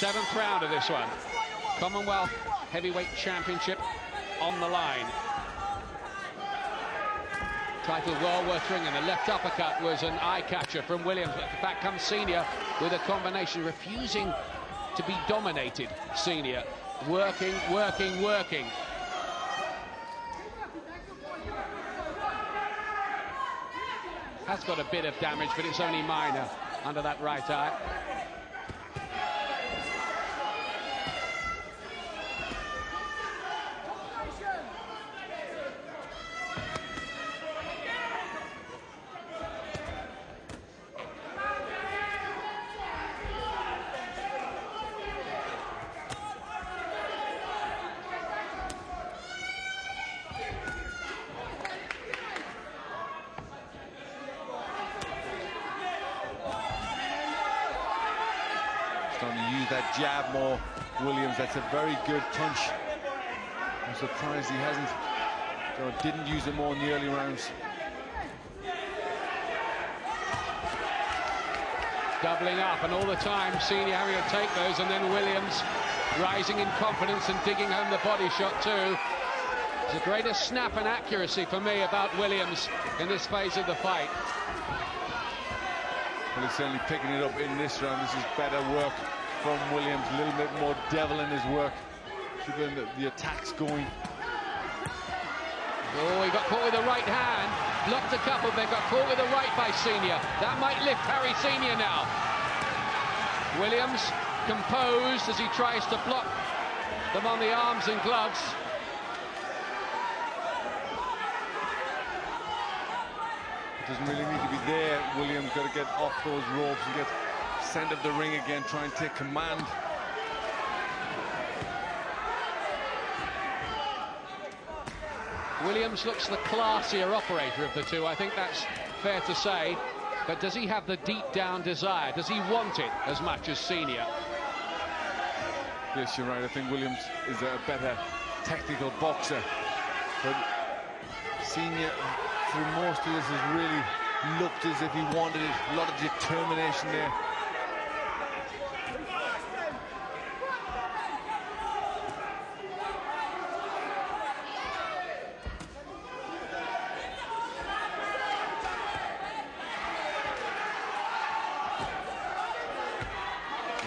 7th round of this one. Commonwealth Heavyweight Championship on the line. Title well worth ringing. The left uppercut was an eye-catcher from Williams. Back comes Senior with a combination, refusing to be dominated. Senior working, working, working. Has got a bit of damage, but it's only minor under that right eye. Going to use that jab more, Williams. That's a very good punch. I'm surprised he didn't use it more in the early rounds. Doubling up, and all the time Senior having to take those, and then Williams rising in confidence and digging home the body shot too. There's a greater snap and accuracy for me about Williams in this phase of the fight. Well, he's certainly picking it up in this round. This is better work from Williams, a little bit more devil in his work, keeping the attacks going. Oh, he got caught with the right hand, blocked a couple, then got caught with the right by Senior. That might lift Harry Senior now. Williams composed as he tries to block them on the arms and gloves. Doesn't really need to be there. Williams got to get off those ropes and get center of the ring again, try and take command. Williams looks the classier operator of the two, I think that's fair to say. But does he have the deep down desire? Does he want it as much as Senior? Yes, you're right. I think Williams is a better technical boxer. But Senior, through most of this, has really looked as if he wanted it. A lot of determination there.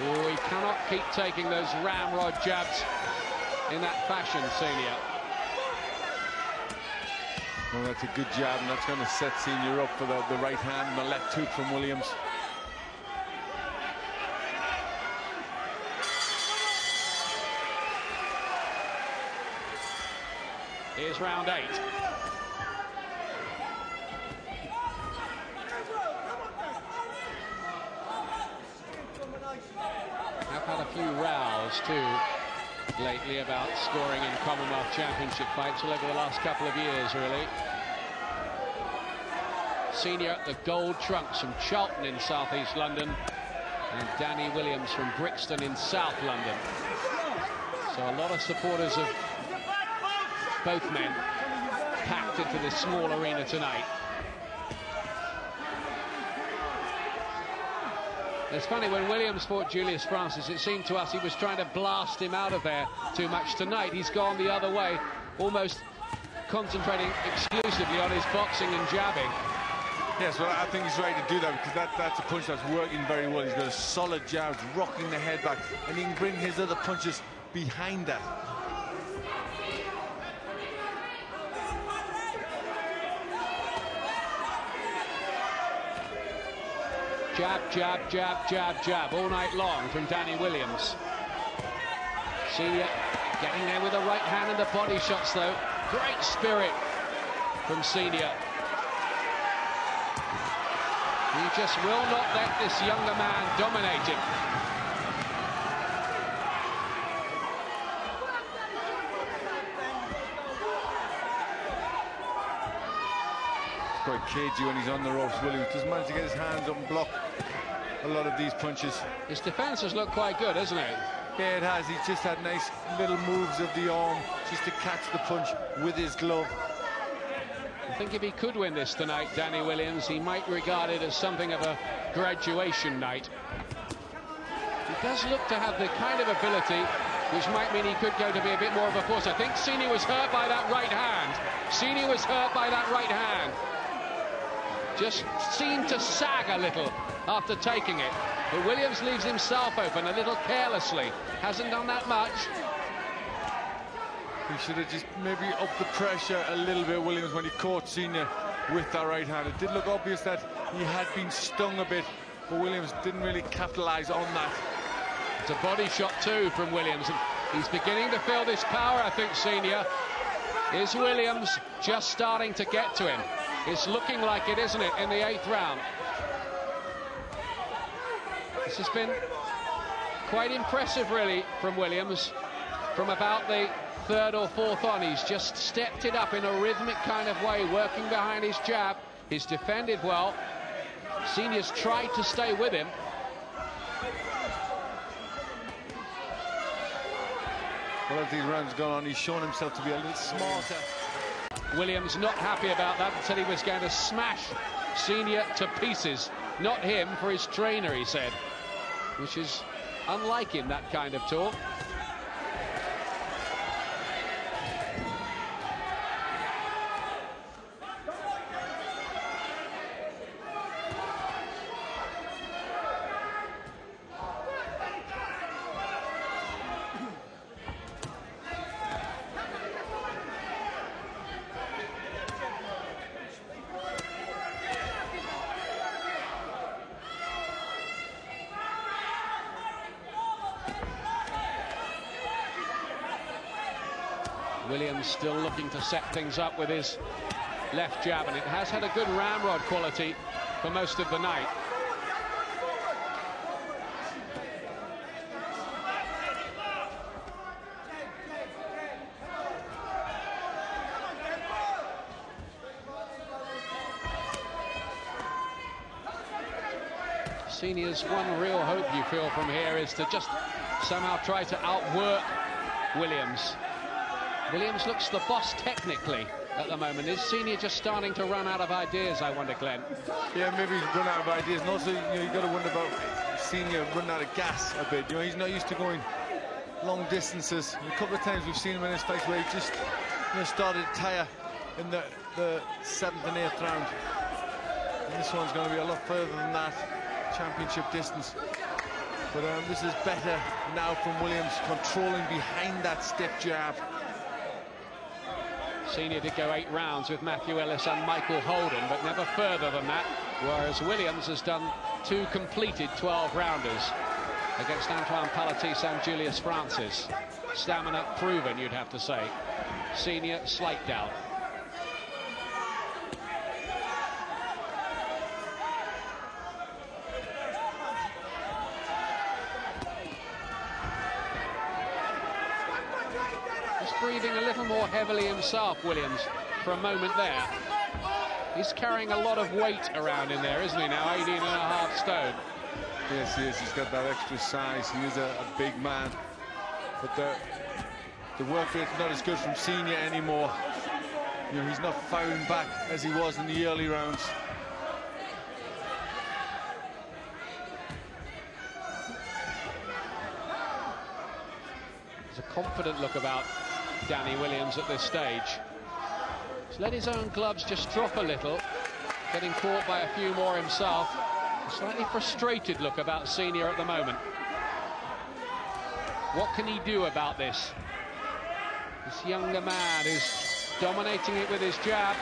Oh, he cannot keep taking those ramrod jabs in that fashion, Senior. Well, that's a good jab, and that's going to set Senior up for the right hand and the left hook from Williams. Here's round 8. I've had a few rows too lately about scoring in Commonwealth Championship fights all over the last couple of years, really. Senior, the gold trunks from Charlton in southeast London, and Danny Williams from Brixton in South London. So a lot of supporters of both men packed into this small arena tonight. It's funny, when Williams fought Julius Francis, it seemed to us he was trying to blast him out of there too much. Tonight he's gone the other way, almost concentrating exclusively on his boxing and jabbing. Yes, well, I think he's ready to do that, because that's a punch that's working very well. He's got a solid jab, rocking the head back, and he can bring his other punches behind that. Jab, jab, jab, jab, jab, all night long from Danny Williams. Senior getting there with the right hand and the body shots, though. Great spirit from Senior. He just will not let this younger man dominate him. Quite cagey when he's on the ropes. Williams doesn't manage to get his hands up and block a lot of these punches. His defense has looked quite good, hasn't it? Yeah, it has. He's just had nice little moves of the arm just to catch the punch with his glove. I think if he could win this tonight, Danny Williams, he might regard it as something of a graduation night. He does look to have the kind of ability which might mean he could go to be a bit more of a force. I think Senior was hurt by that right hand. Senior was hurt by that right hand. Just seemed to sag a little after taking it. But Williams leaves himself open a little carelessly. Hasn't done that much. He should have just maybe upped the pressure a little bit, Williams, when he caught Senior with that right hand. It did look obvious that he had been stung a bit, but Williams didn't really capitalise on that. It's a body shot too from Williams, and he's beginning to feel this power, I think, Senior. Is Williams just starting to get to him? It's looking like it, isn't it, in the 8th round? This has been quite impressive, really, from Williams. From about the 3rd or 4th on, he's just stepped it up in a rhythmic kind of way, working behind his jab. He's defended well. Senior's tried to stay with him. Well, as these rounds gone on, he's shown himself to be a little smarter. Williams not happy about that, said he was going to smash Senior to pieces. Not him, for his trainer, he said. Which is unlike him, that kind of talk. Williams still looking to set things up with his left jab, and it has had a good ramrod quality for most of the night. Senior's one real hope, you feel, from here is to just somehow try to outwork Williams. Williams looks the boss technically at the moment. Is Senior just starting to run out of ideas, I wonder, Glenn? Yeah, maybe he's run out of ideas. And also, you've got to wonder about Senior running out of gas a bit. He's not used to going long distances. A couple of times we've seen him in his fights where he just started to tire in the 7th and 8th round. And this one's going to be a lot further than that championship distance. But this is better now from Williams, controlling behind that stiff jab. Senior did go 8 rounds with Matthew Ellis and Michael Holden, but never further than that, whereas Williams has done 2 completed 12-rounders against Antoine Palatis and Julius Francis. Stamina proven, you'd have to say. Senior, slight doubt. Breathing a little more heavily himself, Williams, for a moment there. He's carrying a lot of weight around in there, isn't he now? 18.5 stone. Yes, he is. He's got that extra size. He is a big man. But the work rate's not as good from Senior anymore. He's not firing back as he was in the early rounds. There's a confident look about Danny Williams at this stage. He's let his own gloves just drop a little, getting caught by a few more himself. A slightly frustrated look about Senior at the moment. What can he do about this? This younger man who's dominating it with his jab.